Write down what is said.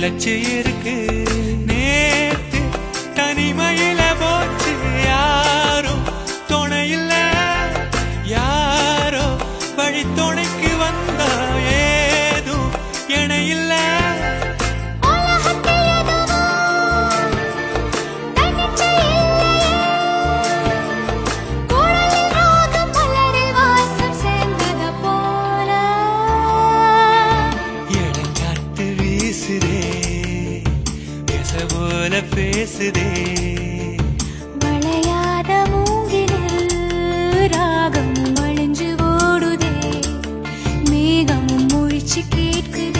நிலச்சி இருக்கு. நேத்து தனிமையில போச்சு யாரும் துணையில்ல, யாரோ வழி துணைக்கு வந்தா ஏதும் இணையில்ல. போல பேசுதே வளையாத மூங்கிலில் ராகம் அழிஞ்சு ஓடுதே, மேகமும் முழிச்சு கேட்குதே.